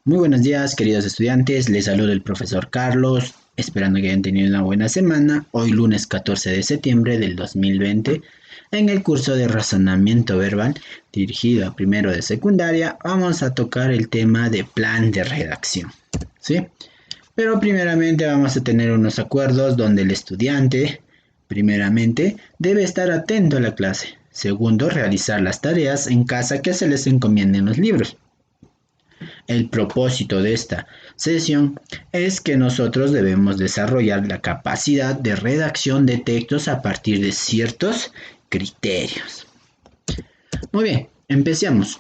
Muy buenos días, queridos estudiantes. Les saluda el profesor Carlos, esperando que hayan tenido una buena semana. Hoy lunes 14 de septiembre del 2020, en el curso de razonamiento verbal dirigido a primero de secundaria, vamos a tocar el tema de plan de redacción, ¿sí? Pero primeramente vamos a tener unos acuerdos donde el estudiante, primeramente, debe estar atento a la clase. Segundo, realizar las tareas en casa que se les encomienden los libros. El propósito de esta sesión es que nosotros debemos desarrollar la capacidad de redacción de textos a partir de ciertos criterios. Muy bien, empecemos.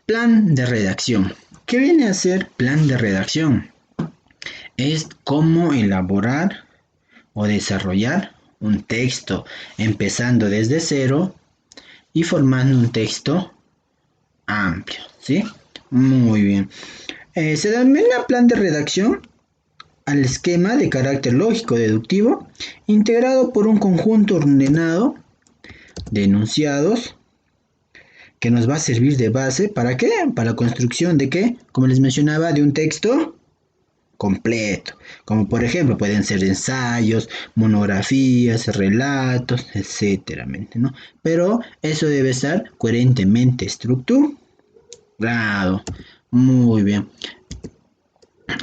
Plan de redacción. ¿Qué viene a ser plan de redacción? Es cómo elaborar o desarrollar un texto, empezando desde cero y formando un texto amplio, ¿sí? Muy bien. Se denomina plan de redacción al esquema de carácter lógico deductivo integrado por un conjunto ordenado de enunciados que nos va a servir de base ¿para qué? Para la construcción de qué, como les mencionaba, de un texto completo, como por ejemplo pueden ser ensayos, monografías, relatos, etcétera, ¿no? Pero eso debe estar coherentemente estructurado. Muy bien.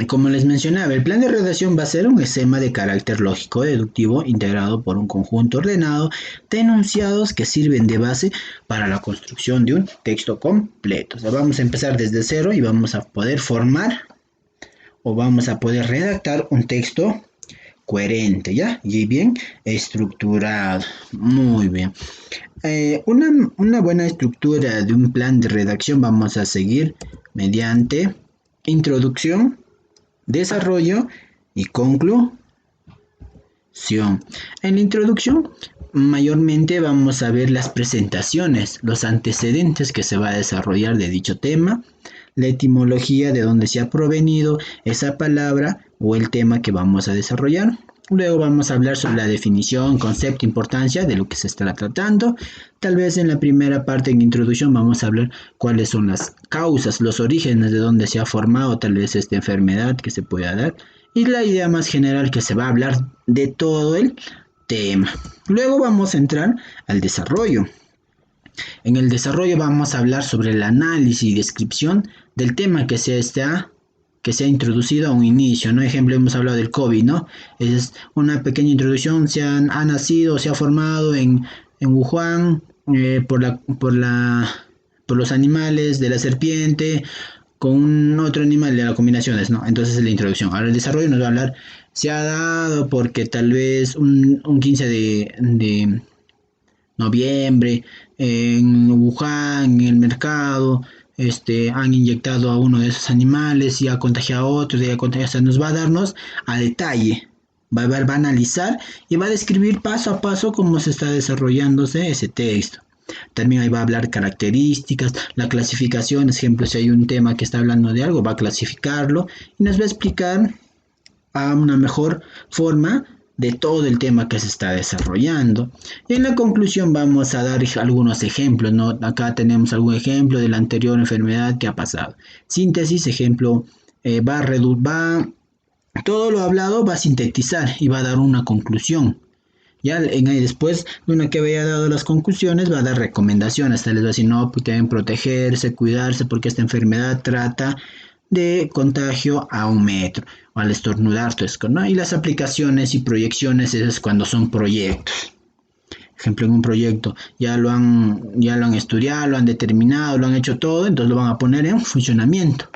Como les mencionaba, el plan de redacción va a ser un esquema de carácter lógico deductivo integrado por un conjunto ordenado de enunciados que sirven de base para la construcción de un texto completo. O sea, vamos a empezar desde cero y vamos a poder formar o vamos a poder redactar un texto coherente, ¿ya? Y bien estructurado. Muy bien. Una buena estructura de un plan de redacción vamos a seguir mediante introducción, desarrollo y conclusión. En la introducción, mayormente vamos a ver las presentaciones, los antecedentes que se va a desarrollar de dicho tema, la etimología de dónde se ha provenido esa palabra o el tema que vamos a desarrollar. Luego vamos a hablar sobre la definición, concepto, importancia de lo que se estará tratando. Tal vez en la primera parte en introducción vamos a hablar cuáles son las causas, los orígenes de dónde se ha formado tal vez esta enfermedad que se pueda dar. Y la idea más general que se va a hablar de todo el tema. Luego vamos a entrar al desarrollo. En el desarrollo vamos a hablar sobre el análisis y descripción del tema que se ha introducido a un inicio, ¿no? Ejemplo, hemos hablado del COVID, ¿no? Es una pequeña introducción, ha nacido, se ha formado en Wuhan por los animales de la serpiente con otro animal de las combinaciones, ¿no? Entonces es la introducción. Ahora el desarrollo nos va a hablar, se ha dado porque tal vez un 15 de noviembre en Wuhan, en el mercado, han inyectado a uno de esos animales y ha contagiado a otros, y o sea, nos va a darnos a detalle, va a analizar y va a describir paso a paso cómo se está desarrollándose ese texto. También ahí va a hablar características, la clasificación, ejemplo, si hay un tema que está hablando de algo, va a clasificarlo y nos va a explicar a una mejor forma de todo el tema que se está desarrollando. Y en la conclusión vamos a dar algunos ejemplos, ¿no? Acá tenemos algún ejemplo de la anterior enfermedad que ha pasado. Síntesis, ejemplo, todo lo hablado va a sintetizar y va a dar una conclusión. Ya después de una que haya dado las conclusiones va a dar recomendaciones, tal vez va a decir, no, pues deben protegerse, cuidarse porque esta enfermedad trata de contagio a 1 metro o al estornudar, ¿no? Y las aplicaciones y proyecciones es cuando son proyectos. Ejemplo, en un proyecto ya lo han estudiado, lo han determinado, lo han hecho todo, entonces lo van a poner en funcionamiento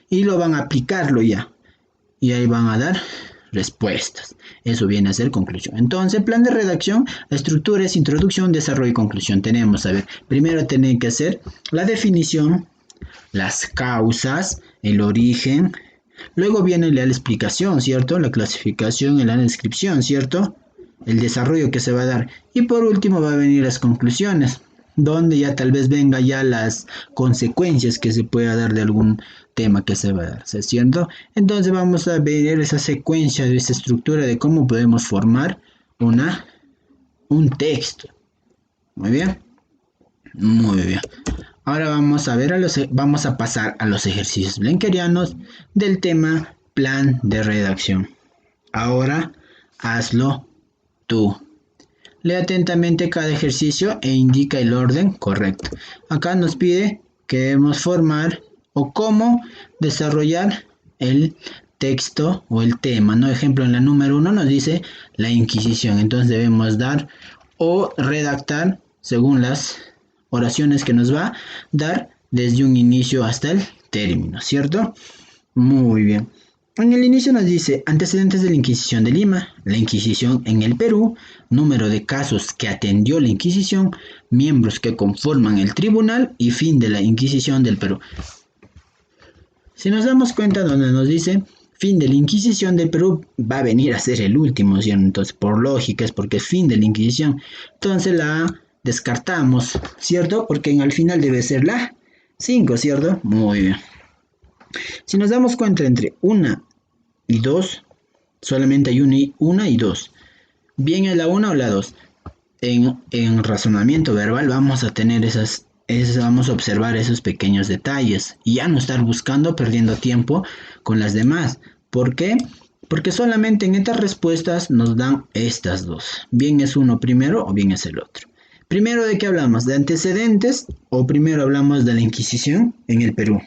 y lo van a aplicarlo ya. Y ahí van a dar respuestas. Eso viene a ser conclusión. Entonces, plan de redacción, la estructura es introducción, desarrollo y conclusión. Tenemos, a ver, primero tiene que hacer la definición, las causas, el origen. Luego viene la explicación, ¿cierto? La clasificación y la descripción, ¿cierto? El desarrollo que se va a dar. Y por último va a venir las conclusiones, donde ya tal vez venga ya las consecuencias que se pueda dar de algún tema que se va a dar, ¿cierto? Entonces vamos a ver esa secuencia, de esa estructura de cómo podemos formar un texto. Muy bien. Muy bien. Ahora vamos a pasar a los ejercicios blenkerianos del tema plan de redacción. Ahora hazlo tú. Lee atentamente cada ejercicio e indica el orden correcto. Acá nos pide que debemos formar o cómo desarrollar el texto o el tema, ¿no? Ejemplo, en la número 1 nos dice la Inquisición. Entonces debemos dar o redactar según las oraciones que nos va a dar desde un inicio hasta el término, ¿cierto? Muy bien. En el inicio nos dice antecedentes de la Inquisición de Lima, la Inquisición en el Perú, número de casos que atendió la Inquisición, miembros que conforman el tribunal y fin de la Inquisición del Perú. Si nos damos cuenta donde nos dice fin de la Inquisición del Perú, va a venir a ser el último, ¿cierto? Entonces por lógica es porque es fin de la Inquisición. Entonces la descartamos, ¿cierto? Porque al final debe ser la 5, ¿cierto? Muy bien. Si nos damos cuenta entre 1 y 2, solamente hay 1 y 2. Bien es la 1 o la 2. En razonamiento verbal vamos a tener vamos a observar esos pequeños detalles y ya no estar buscando, perdiendo tiempo con las demás. ¿Por qué? Porque solamente en estas respuestas nos dan estas dos. Bien es uno primero o bien es el otro. Primero, ¿de qué hablamos? ¿De antecedentes o primero hablamos de la Inquisición en el Perú?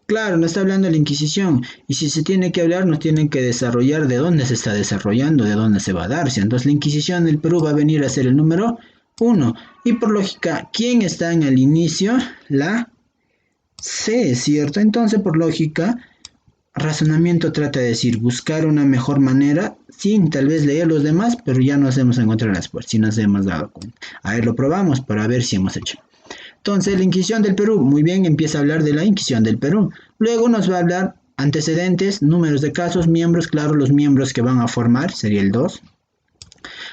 Claro, no está hablando de la Inquisición, y si se tiene que hablar, nos tienen que desarrollar de dónde se está desarrollando, de dónde se va a darse. Entonces la Inquisición del Perú va a venir a ser el número 1. Y por lógica, ¿quién está en el inicio? La C, ¿cierto? Entonces por lógica, razonamiento trata de decir, buscar una mejor manera, sin tal vez leer los demás, pero ya nos hemos encontrado las puertas, si nos hemos dado cuenta. A ver, lo probamos para ver si hemos hecho. Entonces, la Inquisición del Perú, muy bien, empieza a hablar de la Inquisición del Perú. Luego nos va a hablar antecedentes, números de casos, miembros, claro, los miembros que van a formar, sería el 2.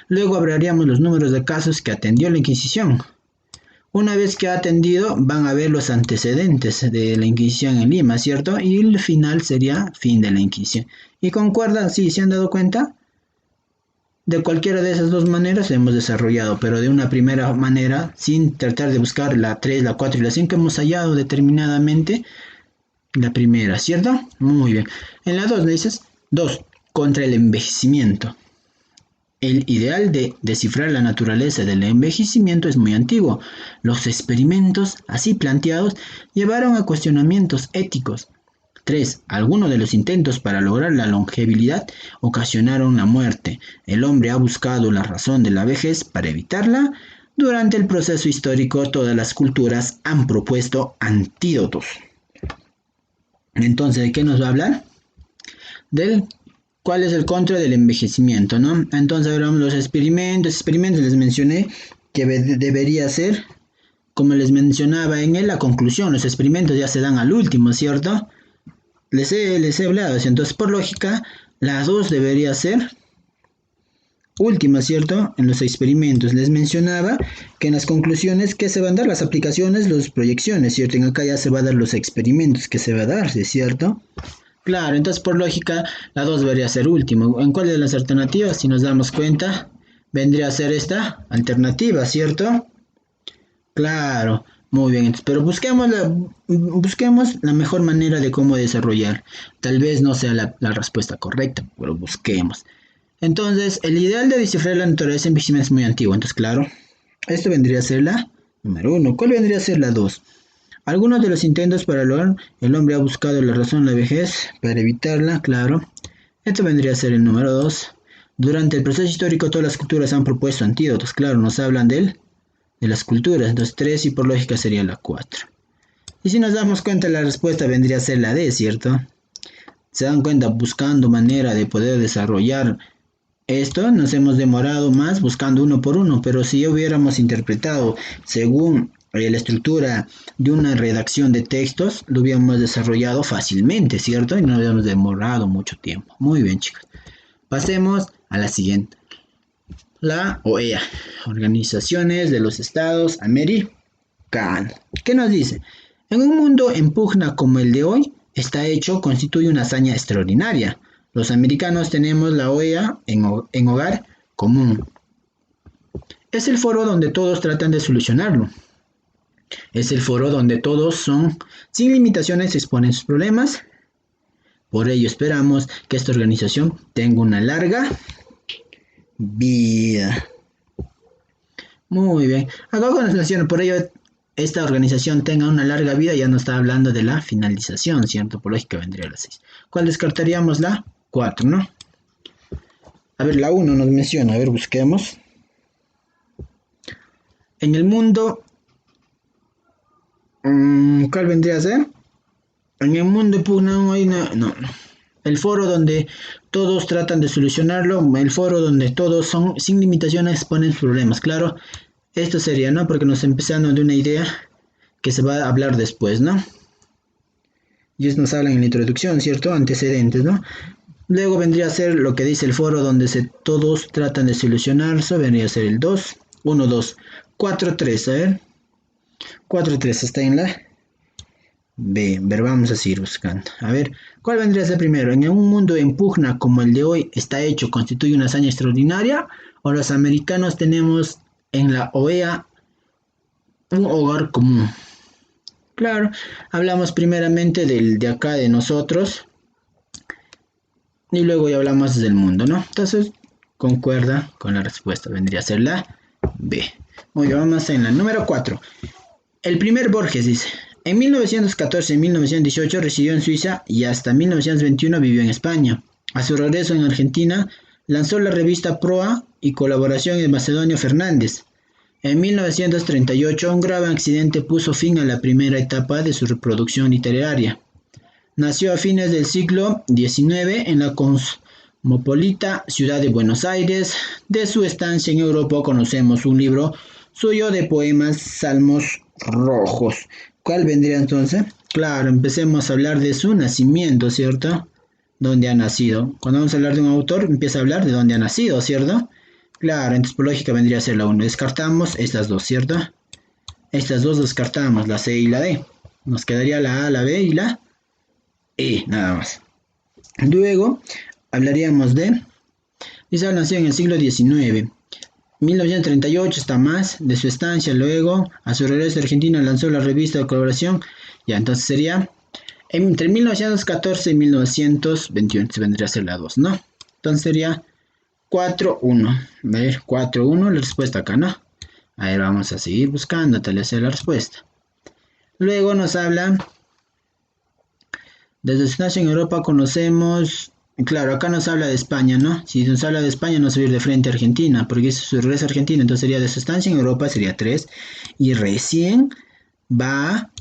Luego hablaríamos los números de casos que atendió la Inquisición. Una vez que ha atendido, van a ver los antecedentes de la Inquisición en Lima, ¿cierto? Y el final sería fin de la Inquisición. ¿Y concuerda? Sí, ¿se han dado cuenta? De cualquiera de esas dos maneras hemos desarrollado, pero de una primera manera, sin tratar de buscar la 3, la 4 y la 5, hemos hallado determinadamente la primera, ¿cierto? Muy bien. En la 2 dices, 2, contra el envejecimiento. El ideal de descifrar la naturaleza del envejecimiento es muy antiguo. Los experimentos así planteados llevaron a cuestionamientos éticos. 3. Algunos de los intentos para lograr la longevidad ocasionaron la muerte. El hombre ha buscado la razón de la vejez para evitarla. Durante el proceso histórico, todas las culturas han propuesto antídotos. Entonces, ¿de qué nos va a hablar? ¿Cuál es el contra del envejecimiento, ¿no? Entonces, hablamos de los experimentos. Les mencioné que debería ser, como les mencionaba en la conclusión, los experimentos ya se dan al último, ¿cierto? Les he hablado, entonces por lógica, la 2 debería ser última, ¿cierto? En los experimentos les mencionaba que en las conclusiones que se van a dar las aplicaciones, las proyecciones, ¿cierto? En acá ya se va a dar los experimentos que se va a darse, ¿cierto? Claro, entonces por lógica, la 2 debería ser último. ¿En cuál de las alternativas? Si nos damos cuenta, vendría a ser esta alternativa, ¿cierto? Claro. Muy bien, pero busquemos la mejor manera de cómo desarrollar. Tal vez no sea la respuesta correcta, pero busquemos. Entonces, el ideal de descifrar la naturaleza en envejecimiento es muy antiguo. Entonces, claro, esto vendría a ser la número 1. ¿Cuál vendría a ser la 2? Algunos de los intentos para lograr, el hombre ha buscado la razón de la vejez para evitarla, claro. Esto vendría a ser el número 2. Durante el proceso histórico, todas las culturas han propuesto antídotos. Claro, nos hablan de las culturas, entonces 3 y por lógica sería la 4. Y si nos damos cuenta, la respuesta vendría a ser la D, ¿cierto? Se dan cuenta, buscando manera de poder desarrollar esto, nos hemos demorado más buscando uno por uno, pero si hubiéramos interpretado según la estructura de una redacción de textos, lo hubiéramos desarrollado fácilmente, ¿cierto? Y no hubiéramos demorado mucho tiempo. Muy bien, chicos. Pasemos a la siguiente. La OEA, Organizaciones de los Estados Americanos. ¿Qué nos dice? En un mundo en pugna como el de hoy, constituye una hazaña extraordinaria. Los americanos tenemos la OEA en hogar común. Es el foro donde todos tratan de solucionarlo. Es el foro donde todos son sin limitaciones exponen sus problemas. Por ello esperamos que esta organización tenga una larga vida. Muy bien. Acá cuando menciona, por ello esta organización tenga una larga vida, ya no está hablando de la finalización, ¿cierto? Por lógica vendría la 6. ¿Cuál descartaríamos? La 4, ¿no? A ver, la 1 nos menciona, a ver, busquemos. En el mundo, ¿cuál vendría a ser? En el mundo no hay no. El foro donde todos tratan de solucionarlo, el foro donde todos son sin limitaciones ponen problemas. Claro, esto sería, ¿no? Porque nos empezamos de una idea que se va a hablar después, ¿no? Y eso nos hablan en la introducción, ¿cierto? Antecedentes, ¿no? Luego vendría a ser lo que dice el foro donde todos tratan de solucionarse, vendría a ser el 2, 1, 2, 4, 3, a ver. 4, 3 está en la B. Ver, vamos a seguir buscando. A ver, ¿cuál vendría a ser primero? ¿En un mundo en pugna como el de hoy está hecho, constituye una hazaña extraordinaria? ¿O los americanos tenemos en la OEA un hogar común? Claro, hablamos primeramente de acá de nosotros y luego ya hablamos del mundo, ¿no? Entonces, concuerda con la respuesta, vendría a ser la B. Muy bien, vamos en la número 4. El primer Borges dice, en 1914 y 1918 residió en Suiza y hasta 1921 vivió en España. A su regreso en Argentina, lanzó la revista Proa y colaboración en Macedonio Fernández. En 1938, un grave accidente puso fin a la primera etapa de su reproducción literaria. Nació a fines del siglo XIX en la cosmopolita ciudad de Buenos Aires. De su estancia en Europa conocemos un libro suyo de poemas, Salmos Rojos. ¿Cuál vendría entonces? Claro, empecemos a hablar de su nacimiento, ¿cierto? ¿Dónde ha nacido? Cuando vamos a hablar de un autor, empieza a hablar de dónde ha nacido, ¿cierto? Claro, entonces por lógica vendría a ser la 1. Descartamos estas dos, ¿cierto? Estas dos descartamos, la C y la D. Nos quedaría la A, la B y la E, nada más. Luego hablaríamos de... Dice, nació en el siglo XIX. 1938 está más de su estancia, luego a su regreso a Argentina lanzó la revista de colaboración, ya entonces sería entre 1914 y 1921, se vendría a ser la 2, ¿no? Entonces sería 4-1, a ver, 4-1 la respuesta acá, ¿no? A ver, vamos a seguir buscando hasta hacer la respuesta. Luego nos habla, desde su estancia en Europa conocemos... Claro, acá nos habla de España, ¿no? Si nos habla de España, no se va a ir de frente a Argentina, porque es su regreso a Argentina, entonces sería de su estancia en Europa, sería 3, y recién va a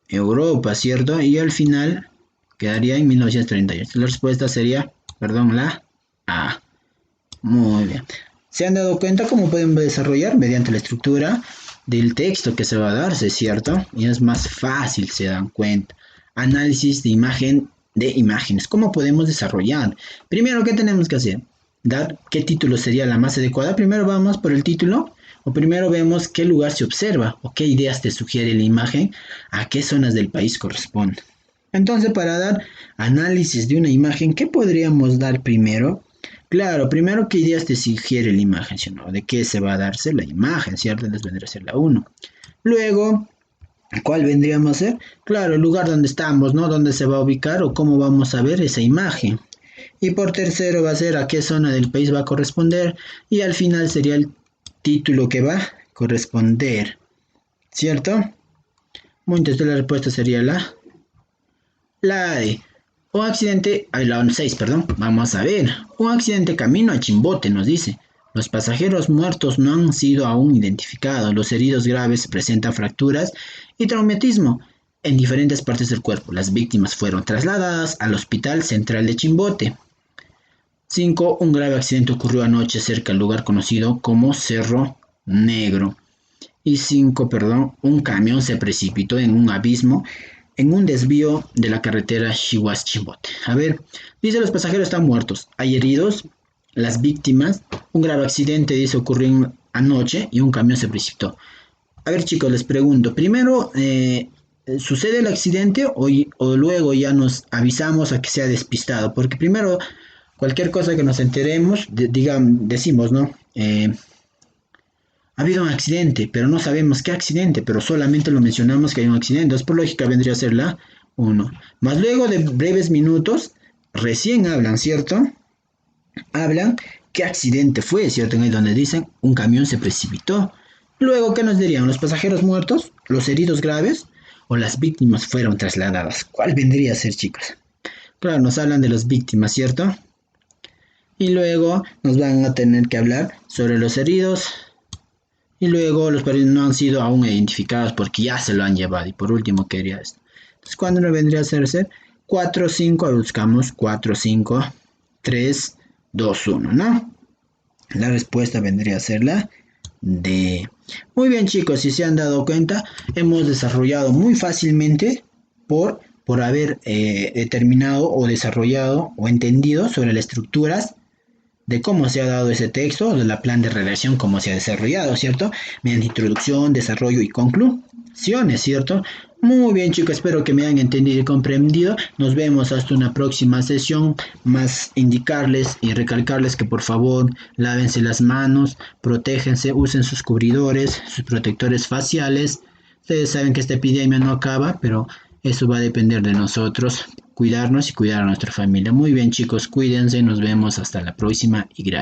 Europa, ¿cierto? Y al final quedaría en 1938. La respuesta sería, perdón, la A. Muy bien. ¿Se han dado cuenta cómo pueden desarrollar mediante la estructura del texto que se va a darse, ¿cierto? Y es más fácil, se dan cuenta. Análisis de imagen de imágenes. ¿Cómo podemos desarrollar? Primero, ¿qué tenemos que hacer? Dar qué título sería la más adecuada. Primero vamos por el título, o primero vemos qué lugar se observa, o qué ideas te sugiere la imagen, a qué zonas del país corresponde. Entonces, para dar análisis de una imagen, ¿qué podríamos dar primero? Claro, primero, ¿qué ideas te sugiere la imagen? ¿No? ¿De qué se va a darse la imagen? ¿Cierto? Les vendrá a ser la 1. Luego, ¿cuál vendríamos a ser? Claro, el lugar donde estamos, ¿no? ¿Dónde se va a ubicar o cómo vamos a ver esa imagen? Y por tercero va a ser a qué zona del país va a corresponder. Y al final sería el título que va a corresponder. ¿Cierto? Muy entonces la respuesta sería la D. Un accidente, la 6, perdón. Vamos a ver. Un accidente camino a Chimbote nos dice. Los pasajeros muertos no han sido aún identificados. Los heridos graves presentan fracturas y traumatismo en diferentes partes del cuerpo. Las víctimas fueron trasladadas al Hospital Central de Chimbote. 5. Un grave accidente ocurrió anoche cerca del lugar conocido como Cerro Negro. Y 5, un camión se precipitó en un abismo en un desvío de la carretera Chihuahua-Chimbote. A ver, dice los pasajeros están muertos. Hay heridos. Las víctimas, un grave accidente, dice, ocurrió anoche y un camión se precipitó. A ver, chicos, les pregunto, primero, ¿sucede el accidente o luego ya nos avisamos a que sea despistado? Porque primero, cualquier cosa que nos enteremos, decimos, ¿no? Ha habido un accidente, pero no sabemos qué accidente, pero solamente lo mencionamos que hay un accidente. Entonces, por lógica, vendría a ser la uno. Más luego de breves minutos, recién hablan, ¿cierto? Hablan qué accidente fue, ¿cierto? En el donde dicen un camión se precipitó. Luego, ¿qué nos dirían? ¿Los pasajeros muertos? ¿Los heridos graves? ¿O las víctimas fueron trasladadas? ¿Cuál vendría a ser, chicos? Claro, nos hablan de las víctimas, ¿cierto? Y luego nos van a tener que hablar sobre los heridos. Y luego los heridos no han sido aún identificados porque ya se lo han llevado. Y por último, ¿qué haría esto? Entonces, ¿cuándo no vendría a ser? 4, 5, buscamos 4, 5, 3, 2, 1, ¿no? La respuesta vendría a ser la D. Muy bien, chicos, si se han dado cuenta, hemos desarrollado muy fácilmente por haber determinado o desarrollado o entendido sobre las estructuras de cómo se ha dado ese texto, de la plan de redacción, cómo se ha desarrollado, ¿cierto? Mediante introducción, desarrollo y conclusiones, ¿cierto? Muy bien, chicos, espero que me hayan entendido y comprendido. Nos vemos hasta una próxima sesión. Más indicarles y recalcarles que por favor lávense las manos, protéjense, usen sus cubridores, sus protectores faciales. Ustedes saben que esta epidemia no acaba, pero eso va a depender de nosotros, cuidarnos y cuidar a nuestra familia. Muy bien, chicos, cuídense, nos vemos hasta la próxima y gracias.